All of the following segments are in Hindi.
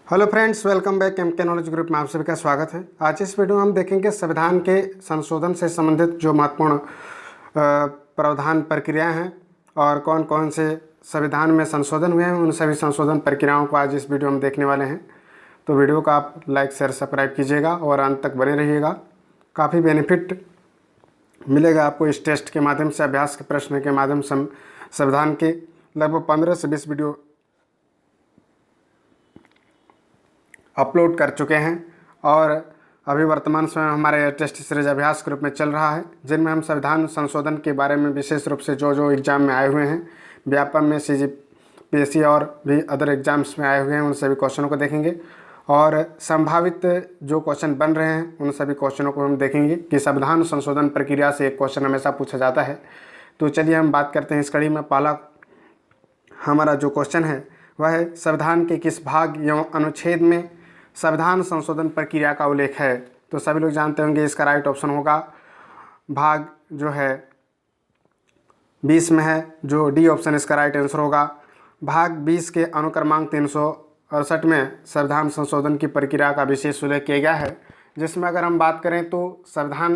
Hello friends, welcome back M K knowledge group में आप सभी का स्वागत है। आज इस वीडियो में हम देखेंगे संविधान के संशोधन से संबंधित जो महत्वपूर्ण प्रावधान प्रक्रियाएं हैं और कौन कौन से संविधान में संशोधन हुए हैं, उन सभी संशोधन प्रक्रियाओं को आज इस वीडियो में देखने वाले हैं। तो वीडियो को आप लाइक शेयर सब्सक्राइब कीजिएगा और अंत तक बने रहिएगा। काफ़ी बेनिफिट मिलेगा आपको इस टेस्ट के माध्यम से, अभ्यास के प्रश्न के माध्यम से। संविधान के लगभग 15 से 20 वीडियो अपलोड कर चुके हैं और अभी वर्तमान समय हमारे टेस्ट सीरीज अभ्यास के रूप में चल रहा है, जिनमें हम संविधान संशोधन के बारे में विशेष रूप से जो एग्ज़ाम में आए हुए हैं, व्यापम में, CGPSC और भी अदर एग्ज़ाम्स में आए हुए हैं, उन सभी क्वेश्चनों को देखेंगे और संभावित जो क्वेश्चन बन रहे हैं उन सभी क्वेश्चनों को हम देखेंगे कि संविधान संशोधन प्रक्रिया से एक क्वेश्चन हमेशा पूछा जाता है। तो चलिए हम बात करते हैं इस कड़ी में। पहला हमारा जो क्वेश्चन है वह है, संविधान के किस भाग एवं अनुच्छेद में संविधान संशोधन प्रक्रिया का उल्लेख है? तो सभी लोग जानते होंगे इसका राइट ऑप्शन होगा भाग जो है 20 में है, जो डी ऑप्शन इसका राइट आंसर होगा। भाग 20 के अनुक्रमांक 368 में संविधान संशोधन की प्रक्रिया का विशेष उल्लेख किया गया है, जिसमें अगर हम बात करें तो संविधान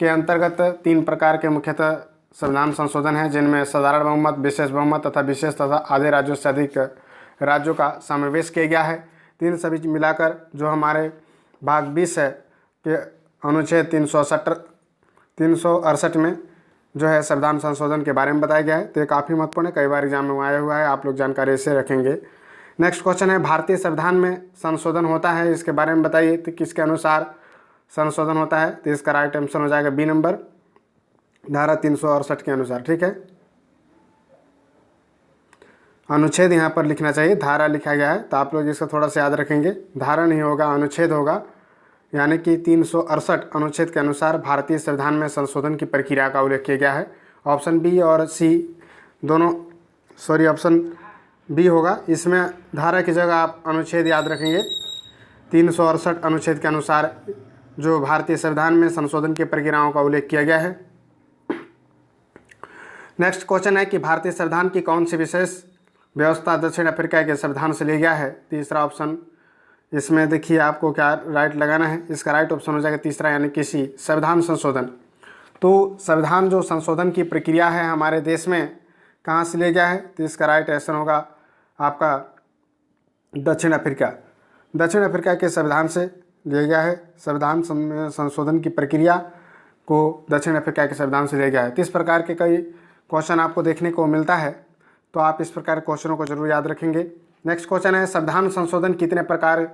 के अंतर्गत 3 प्रकार के मुख्यतः संविधान संशोधन है, जिनमें साधारण बहुमत, विशेष बहुमत तथा विशेष तथा आधे राज्यों से अधिक राज्यों का समावेश किया गया है। तीन सभी मिलाकर जो हमारे भाग 20 है कि अनुच्छेद 368 में जो है संविधान संशोधन के बारे में बताया गया है। तो ये काफ़ी महत्वपूर्ण है, कई बार एग्जाम में आया हुआ है, आप लोग जानकारी से रखेंगे। नेक्स्ट क्वेश्चन है, भारतीय संविधान में संशोधन होता है, इसके बारे में बताइए। तो किसके अनुसार संशोधन होता है? तो इसका राइट आंसर हो जाएगा बी नंबर, धारा 368 के अनुसार। ठीक है, अनुच्छेद यहाँ पर लिखना चाहिए, धारा लिखा गया है, तो आप लोग इसका थोड़ा सा याद रखेंगे। धारा नहीं होगा, अनुच्छेद होगा, यानी कि 368 अनुच्छेद के अनुसार भारतीय संविधान में संशोधन की प्रक्रिया का उल्लेख किया गया है। ऑप्शन बी और सी दोनों, ऑप्शन बी होगा। इसमें धारा की जगह आप अनुच्छेद याद रखेंगे। 368 अनुच्छेद के अनुसार जो भारतीय संविधान में संशोधन की प्रक्रियाओं का उल्लेख किया गया है। नेक्स्ट क्वेश्चन है कि भारतीय संविधान की कौन सी विशेष व्यवस्था दक्षिण अफ्रीका के संविधान से लिया गया है? तीसरा ऑप्शन, इसमें देखिए आपको क्या राइट लगाना है। इसका राइट ऑप्शन हो जाएगा तीसरा, यानी किसी संविधान संशोधन। तो संविधान जो संशोधन की प्रक्रिया है हमारे देश में कहाँ से लिया गया है? तो इसका राइट आंसर होगा आपका दक्षिण अफ्रीका। दक्षिण अफ्रीका के संविधान से लिया गया है। संविधान संशोधन की प्रक्रिया को दक्षिण अफ्रीका के संविधान से लिया गया है। तो इस प्रकार के कई क्वेश्चन आपको देखने को मिलता है, तो आप इस प्रकार के क्वेश्चनों को जरूर याद रखेंगे। नेक्स्ट क्वेश्चन है, संविधान संशोधन कितने प्रकार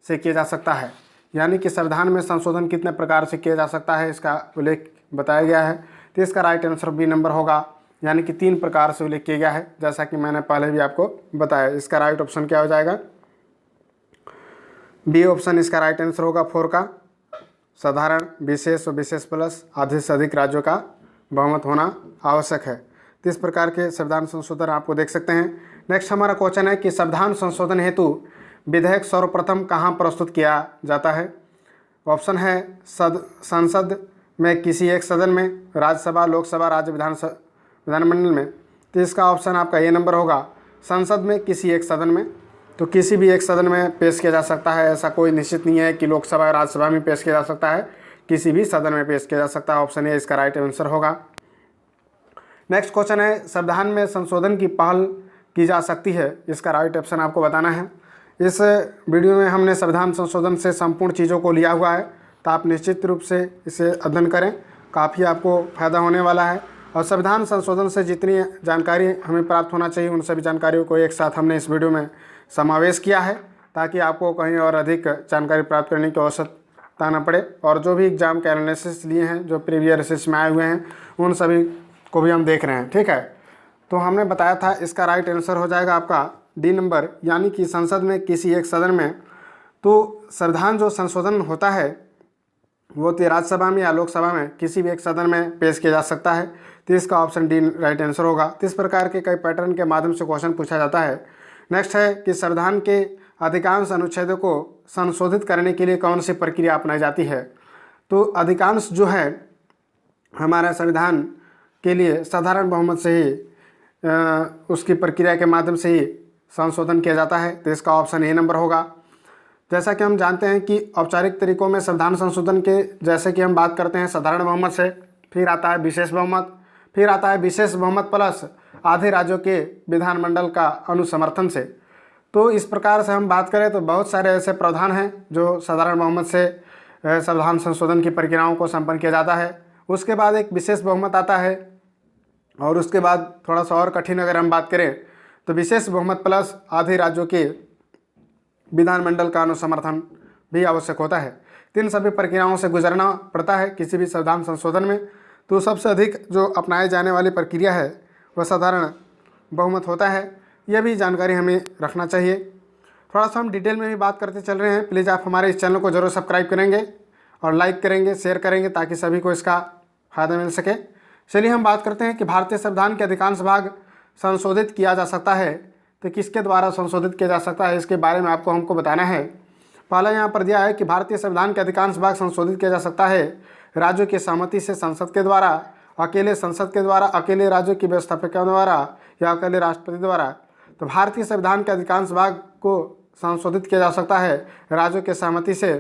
से किया जा सकता है? यानी कि संविधान में संशोधन कितने प्रकार से किया जा सकता है, इसका उल्लेख बताया गया है। तो इसका राइट आंसर बी नंबर होगा, यानी कि 3 प्रकार से उल्लेख किया गया है, जैसा कि मैंने पहले भी आपको बताया। इसका राइट ऑप्शन क्या हो जाएगा? बी ऑप्शन इसका राइट आंसर होगा 4 का। साधारण, विशेष और विशेष प्लस आधे से अधिक राज्यों का बहुमत होना आवश्यक है। तो इस प्रकार के संविधान संशोधन आपको देख सकते हैं। नेक्स्ट हमारा क्वेश्चन है कि संविधान संशोधन हेतु विधेयक सर्वप्रथम कहाँ प्रस्तुत किया जाता है? ऑप्शन है संसद में, किसी एक सदन में, राज्यसभा, लोकसभा, राज्य विधानमंडल में। तो इसका ऑप्शन आपका ए नंबर होगा, संसद में, किसी एक सदन में। तो किसी भी एक सदन में पेश किया जा सकता है, ऐसा कोई निश्चित नहीं है कि लोकसभा या राज्यसभा में पेश किया जा सकता है, किसी भी सदन में पेश किया जा सकता है। ऑप्शन ए इसका राइट आंसर होगा। नेक्स्ट क्वेश्चन है, संविधान में संशोधन की पहल की जा सकती है, इसका राइट ऑप्शन आपको बताना है। इस वीडियो में हमने संविधान संशोधन से संपूर्ण चीज़ों को लिया हुआ है, तो आप निश्चित रूप से इसे अध्ययन करें, काफ़ी आपको फ़ायदा होने वाला है। और संविधान संशोधन से जितनी जानकारी हमें प्राप्त होना चाहिए, उन सभी जानकारियों को एक साथ हमने इस वीडियो में समावेश किया है, ताकि आपको कहीं और अधिक जानकारी प्राप्त करने की आवश्यकता न पड़े। और जो भी एग्जाम के एनालिसिस लिए हैं, जो प्रीवियस में आए हुए हैं, उन सभी को भी हम देख रहे हैं। ठीक है, तो हमने बताया था इसका राइट आंसर हो जाएगा आपका डी नंबर, यानी कि संसद में, किसी एक सदन में। तो संविधान जो संशोधन होता है वो तो राज्यसभा में या लोकसभा में, किसी भी एक सदन में पेश किया जा सकता है। तो इसका ऑप्शन डी राइट आंसर होगा। तो इस प्रकार के कई पैटर्न के माध्यम से क्वेश्चन पूछा जाता है। नेक्स्ट है कि संविधान के अधिकांश अनुच्छेदों को संशोधित करने के लिए कौन सी प्रक्रिया अपनाई जाती है? तो अधिकांश जो है हमारा संविधान के लिए साधारण बहुमत से ही उसकी प्रक्रिया के माध्यम से ही संशोधन किया जाता है। तो इसका ऑप्शन ए नंबर होगा। जैसा कि हम जानते हैं कि औपचारिक तरीकों में संविधान संशोधन के जैसे कि हम बात करते हैं साधारण बहुमत से, फिर आता है विशेष बहुमत, फिर आता है विशेष बहुमत प्लस आधे राज्यों के विधानमंडल का अनुसमर्थन से। तो इस प्रकार से हम बात करें तो बहुत सारे ऐसे प्रावधान हैं जो साधारण बहुमत से संविधान संशोधन की प्रक्रियाओं को संपन्न किया जाता है। उसके बाद एक विशेष बहुमत आता है और उसके बाद थोड़ा सा और कठिन अगर हम बात करें तो विशेष बहुमत प्लस आधे राज्यों के विधानमंडल का अनुसमर्थन भी आवश्यक होता है। तो इन सभी प्रक्रियाओं से गुजरना पड़ता है किसी भी संविधान संशोधन में। तो सबसे अधिक जो अपनाए जाने वाली प्रक्रिया है वह साधारण बहुमत होता है। यह भी जानकारी हमें रखना चाहिए। थोड़ा सा हम डिटेल में भी बात करते चल रहे हैं। प्लीज़ आप हमारे इस चैनल को जरूर सब्सक्राइब करेंगे और लाइक करेंगे, शेयर करेंगे ताकि सभी को इसका फ़ायदा मिल सके। चलिए हम बात करते हैं कि भारतीय संविधान के अधिकांश भाग संशोधित किया जा सकता है। तो किसके द्वारा संशोधित किया जा सकता है इसके बारे में हमको बताना है। पहला यहाँ पर दिया है कि भारतीय संविधान के अधिकांश भाग संशोधित किया जा सकता है राज्यों की सहमति से, संसद के द्वारा, अकेले संसद के द्वारा, अकेले राज्यों की व्यवस्थापिका द्वारा या अकेले राष्ट्रपति द्वारा। तो भारतीय संविधान के अधिकांश भाग को संशोधित किया जा सकता है राज्यों के सहमति से।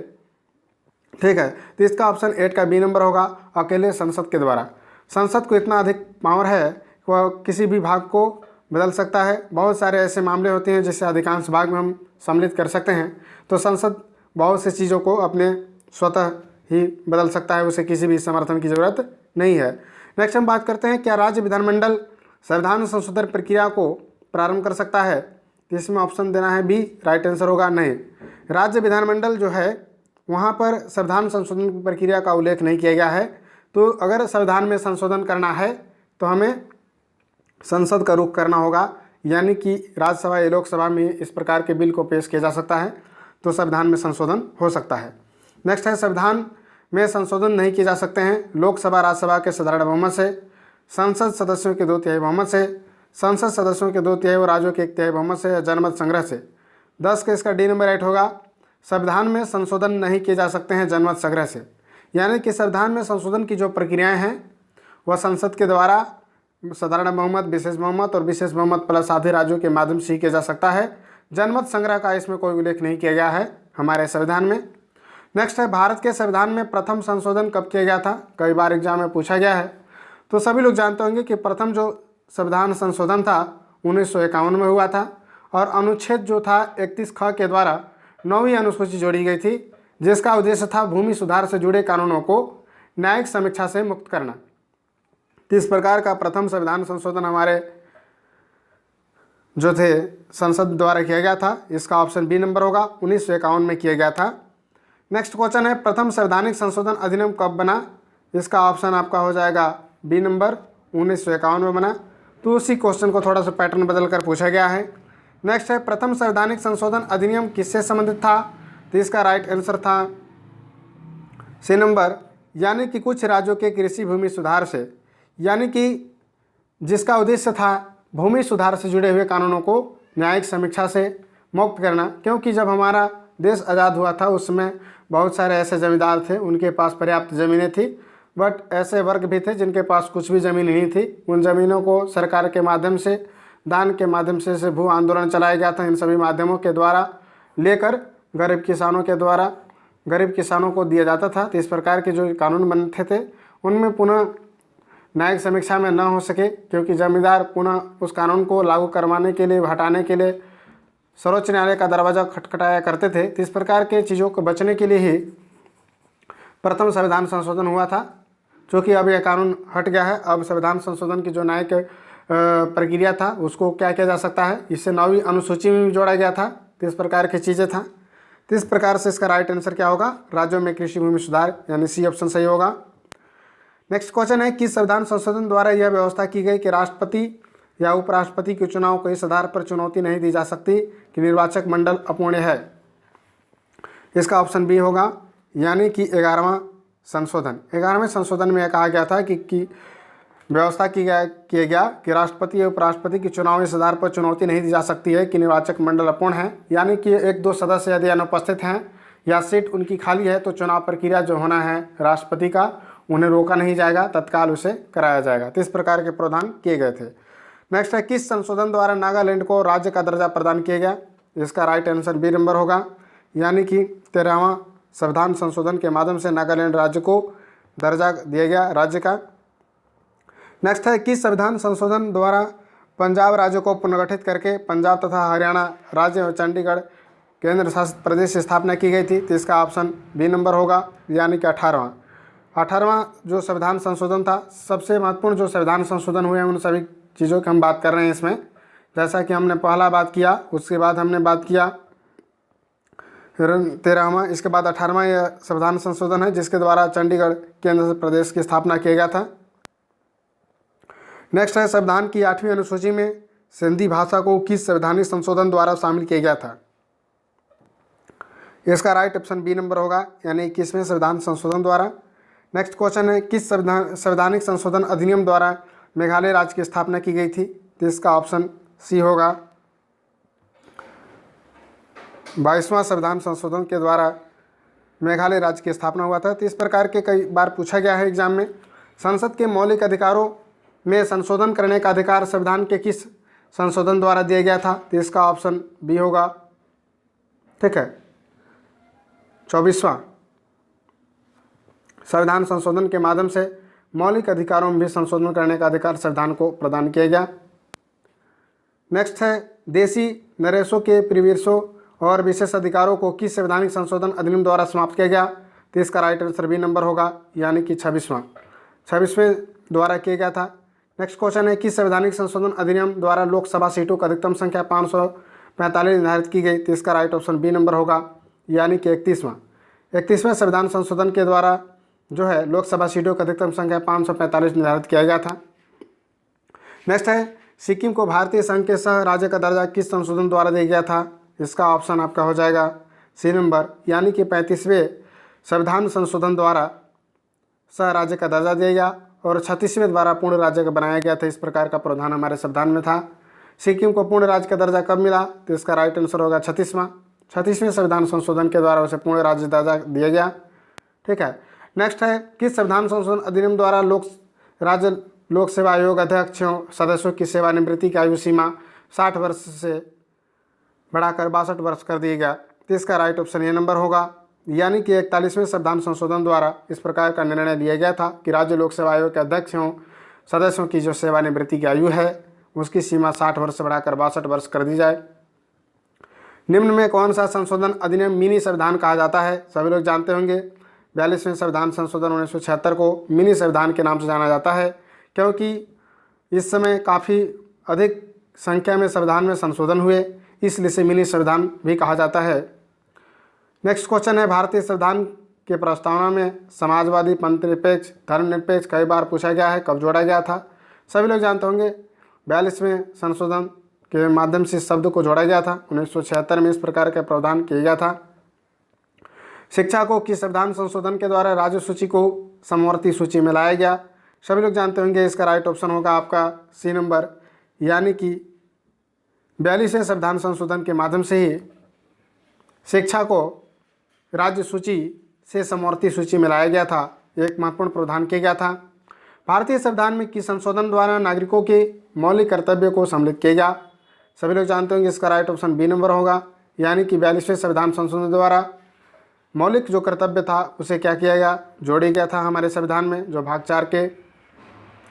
ठीक है, तो इसका ऑप्शन 8 का बी नंबर होगा, अकेले संसद के द्वारा। संसद को इतना अधिक पावर है कि वह किसी भी भाग को बदल सकता है। बहुत सारे ऐसे मामले होते हैं जिससे अधिकांश भाग में हम सम्मिलित कर सकते हैं। तो संसद बहुत सी चीज़ों को अपने स्वतः ही बदल सकता है, उसे किसी भी समर्थन की ज़रूरत नहीं है। नेक्स्ट हम बात करते हैं क्या राज्य विधानमंडल संविधान संशोधन प्रक्रिया को प्रारंभ कर सकता है। तो इसमें ऑप्शन देना है बी, राइट आंसर होगा नहीं। राज्य विधानमंडल जो है वहाँ पर संविधान संशोधन की प्रक्रिया का उल्लेख नहीं किया गया है। तो अगर संविधान में संशोधन करना है तो हमें संसद का रुख करना होगा, यानी कि राज्यसभा या लोकसभा में इस प्रकार के बिल को पेश किया जा सकता है तो संविधान में संशोधन हो सकता है। नेक्स्ट है संविधान में संशोधन नहीं किए जा सकते हैं लोकसभा राज्यसभा के साधारण बहुमत से, संसद सदस्यों के 2/3 बहुमत से, संसद सदस्यों के 2/3 और राज्यों के 1/3 बहुमत से या जनमत संग्रह से। 10 का इसका डी नंबर राइट होगा। संविधान में संशोधन नहीं किए जा सकते हैं जनमत संग्रह से, यानी कि संविधान में संशोधन की जो प्रक्रियाएं हैं वह संसद के द्वारा साधारण बहुमत, विशेष बहुमत और विशेष बहुमत प्लस आधे राज्यों के माध्यम से किया जा सकता है। जनमत संग्रह का इसमें कोई उल्लेख नहीं किया गया है हमारे संविधान में। नेक्स्ट है भारत के संविधान में प्रथम संशोधन कब किया गया था, कई बार एग्जाम में पूछा गया है। तो सभी लोग जानते होंगे कि प्रथम जो संविधान संशोधन था 1951 में हुआ था और अनुच्छेद जो था 31 ख के द्वारा 9वीं अनुसूची जोड़ी गई थी, जिसका उद्देश्य था भूमि सुधार से जुड़े कानूनों को न्यायिक समीक्षा से मुक्त करना। तो इस प्रकार का प्रथम संविधान संशोधन हमारे जो थे संसद द्वारा किया गया था। इसका ऑप्शन बी नंबर होगा, 1951 में किया गया था। नेक्स्ट क्वेश्चन है प्रथम संवैधानिक संशोधन अधिनियम कब बना। इसका ऑप्शन आपका हो जाएगा बी नंबर, 1951 में बना। तो उसी क्वेश्चन को थोड़ा सा पैटर्न बदल कर पूछा गया है। नेक्स्ट है प्रथम संवैधानिक संशोधन अधिनियम किससे संबंधित था। तो इसका राइट आंसर था सी नंबर, यानी कि कुछ राज्यों के कृषि भूमि सुधार से, यानी कि जिसका उद्देश्य था भूमि सुधार से जुड़े हुए कानूनों को न्यायिक समीक्षा से मुक्त करना। क्योंकि जब हमारा देश आज़ाद हुआ था उसमें बहुत सारे ऐसे जमींदार थे उनके पास पर्याप्त ज़मीनें थी, बट ऐसे वर्ग भी थे जिनके पास कुछ भी ज़मीन नहीं थी। उन ज़मीनों को सरकार के माध्यम से, दान के माध्यम से भू आंदोलन चलाया गया था। इन सभी माध्यमों के द्वारा लेकर गरीब किसानों को दिया जाता था। तो इस प्रकार के जो कानून बनते थे उनमें पुनः न्यायिक समीक्षा में न हो सके, क्योंकि जमींदार पुनः उस कानून को लागू करवाने के लिए, हटाने के लिए सर्वोच्च न्यायालय का दरवाज़ा खटखटाया करते थे। तो इस प्रकार के चीज़ों को बचने के लिए ही प्रथम संविधान संशोधन हुआ था, क्योंकि अब यह कानून हट गया है। अब संविधान संशोधन की जो न्यायिक प्रक्रिया था उसको क्या किया जा सकता है, इससे 9वीं अनुसूची में भी जोड़ा गया था। तो इस प्रकार की चीज़ें था। तो इस प्रकार से इसका राइट आंसर क्या होगा, राज्यों में कृषि भूमि सुधार, यानी सी ऑप्शन सही होगा। नेक्स्ट क्वेश्चन है किस संविधान संशोधन द्वारा यह व्यवस्था की गई कि राष्ट्रपति या उपराष्ट्रपति के चुनाव को इस आधार पर चुनौती नहीं दी जा सकती कि निर्वाचक मंडल अपूर्ण है। इसका ऑप्शन बी होगा, यानी कि 11वां संशोधन। 11वें संशोधन में कहा गया था कि व्यवस्था किया गया कि राष्ट्रपति या उपराष्ट्रपति के चुनाव इस आधार पर चुनौती नहीं दी जा सकती है कि निर्वाचक मंडल अपूर्ण है, यानी कि 1-2 सदस्य यदि अनुपस्थित हैं या सीट उनकी खाली है तो चुनाव प्रक्रिया जो होना है राष्ट्रपति का उन्हें रोका नहीं जाएगा, तत्काल उसे कराया जाएगा। तो इस प्रकार के प्रावधान किए गए थे। नेक्स्ट है किस संशोधन द्वारा नागालैंड को राज्य का दर्जा प्रदान किया गया। इसका राइट आंसर बी नंबर होगा, यानी कि 13वां संविधान संशोधन के माध्यम से नागालैंड राज्य को दर्जा दिया गया राज्य का। नेक्स्ट है, किस संविधान संशोधन द्वारा पंजाब राज्य को पुनर्गठित करके पंजाब तथा हरियाणा राज्य और चंडीगढ़ केंद्र शासित प्रदेश की स्थापना की गई थी? तो इसका ऑप्शन बी नंबर होगा, यानी कि 18वां जो संविधान संशोधन था। सबसे महत्वपूर्ण जो संविधान संशोधन हुए हैं उन सभी चीज़ों की हम बात कर रहे हैं इसमें। जैसा कि हमने पहला बात किया, उसके बाद हमने बात किया 13वां, इसके बाद 18वां यह संविधान संशोधन है जिसके द्वारा चंडीगढ़ केंद्र प्रदेश की स्थापना किया गया था। नेक्स्ट है, संविधान की 8वीं अनुसूची में सिंधी भाषा को किस संवैधानिक संशोधन द्वारा शामिल किया गया था? इसका राइट ऑप्शन बी नंबर होगा, यानी 21वें संविधान संशोधन द्वारा। नेक्स्ट क्वेश्चन है, किस संवैधानिक संशोधन अधिनियम द्वारा मेघालय राज्य की स्थापना की गई थी? तो इसका ऑप्शन सी होगा, 22वां संविधान संशोधन के द्वारा मेघालय राज्य की स्थापना हुआ था। तो इस प्रकार के कई बार पूछा गया है एग्जाम में। संसद के मौलिक अधिकारों में संशोधन करने का अधिकार संविधान के किस संशोधन द्वारा दिया गया था? तो इसका ऑप्शन बी होगा। ठीक है, 24वां संविधान संशोधन के माध्यम से मौलिक अधिकारों में भी संशोधन करने का अधिकार संविधान को प्रदान किया गया। नेक्स्ट है, देशी नरेशों के परिवेशों और विशेष अधिकारों को किस संवैधानिक संशोधन अधिनियम द्वारा समाप्त किया गया? तो इसका राइट आंसर बी नंबर होगा, यानी कि 26वें द्वारा किया गया था। नेक्स्ट क्वेश्चन है, किस संवैधानिक संशोधन अधिनियम द्वारा लोकसभा सीटों की अधिकतम संख्या 545 निर्धारित की गई? तो इसका राइट ऑप्शन बी नंबर होगा, यानी कि 31वें संविधान संशोधन के द्वारा जो है लोकसभा सीटों की अधिकतम संख्या 545 निर्धारित किया गया था। नेक्स्ट है, सिक्किम को भारतीय संघ के सह राज्य का दर्जा किस संशोधन द्वारा दिया गया था? इसका ऑप्शन आपका हो जाएगा सी नंबर, यानी कि 35वें संविधान संशोधन द्वारा सह राज्य का दर्जा दिया गया और 36वें द्वारा पूर्ण राज्य का बनाया गया था। इस प्रकार का प्रावधान हमारे संविधान में था। सिक्किम को पूर्ण राज्य का दर्जा कब मिला? तो इसका राइट आंसर होगा 36वें संविधान संशोधन के द्वारा उसे पूर्ण राज्य दर्जा दिया गया। ठीक है, नेक्स्ट है, किस संविधान संशोधन अधिनियम द्वारा राज्य लोक सेवा आयोग अध्यक्षों सदस्यों की सेवानिवृत्ति की आयु सीमा 60 वर्ष से बढ़ाकर 62 वर्ष कर दिया गया? तो इसका राइट ऑप्शन ए नंबर होगा, यानी कि 41वें संविधान संशोधन द्वारा इस प्रकार का निर्णय लिया गया था कि राज्य लोक सेवा आयोग के अध्यक्षों सदस्यों की जो सेवानिवृत्ति की आयु है उसकी सीमा 60 वर्ष से बढ़ाकर 62 वर्ष कर दी जाए। निम्न में कौन सा संशोधन अधिनियम मिनी संविधान कहा जाता है? सभी लोग जानते होंगे 42वें संविधान संशोधन 1976 को मिनी संविधान के नाम से जाना जाता है, क्योंकि इस समय काफ़ी अधिक संख्या में संविधान में संशोधन हुए, इसलिए इसे मिनी संविधान भी कहा जाता है। नेक्स्ट क्वेश्चन है, भारतीय संविधान के प्रस्तावना में समाजवादी, पंथनिरपेक्ष, धर्मनिरपेक्ष कई बार पूछा गया है, कब जोड़ा गया था? सभी लोग जानते होंगे 42वें संशोधन के माध्यम से शब्द को जोड़ा गया था। 1976 में इस प्रकार का प्रावधान किया गया था। शिक्षा को किस संविधान संशोधन के द्वारा राज्य सूची को समवर्ती सूची में लाया गया? सभी लोग जानते होंगे इसका राइट ऑप्शन होगा आपका सी नंबर, यानी कि 42वें संविधान संशोधन के माध्यम से ही शिक्षा को राज्य सूची से समवर्ती सूची में लाया गया था। एक महत्वपूर्ण प्रावधान किया गया था। भारतीय संविधान में किस संशोधन द्वारा नागरिकों के मौलिक कर्तव्य को सम्मिलित किया गया? सभी लोग जानते होंगे इसका राइट ऑप्शन बी नंबर होगा, यानी कि 42वें संविधान संशोधन द्वारा मौलिक जो कर्तव्य था उसे क्या किया गया? जोड़ा गया था हमारे संविधान में, जो भाग 4 के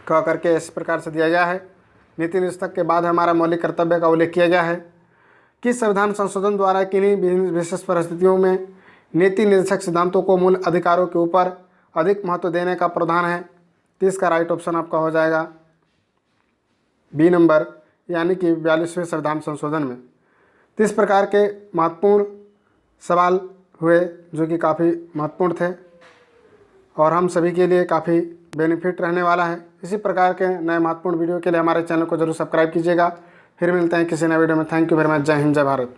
क करके इस प्रकार से दिया गया है। नीति निरस्तक के बाद हमारा मौलिक कर्तव्य का उल्लेख किया गया है। किस संविधान संशोधन द्वारा किन्हीं विशेष परिस्थितियों में नीति निर्देशक सिद्धांतों को मूल अधिकारों के ऊपर अधिक महत्व देने का प्रावधान है? तो इसका राइट ऑप्शन आपका हो जाएगा बी नंबर, यानी कि 42वें संविधान संशोधन में। तो इस प्रकार के महत्वपूर्ण सवाल हुए जो कि काफ़ी महत्वपूर्ण थे और हम सभी के लिए काफ़ी बेनिफिट रहने वाला है। इसी प्रकार के नए महत्वपूर्ण वीडियो के लिए हमारे चैनल को जरूर सब्सक्राइब कीजिएगा। फिर मिलते हैं किसी नए वीडियो में। Thank you very much. जय हिंद, जय भारत।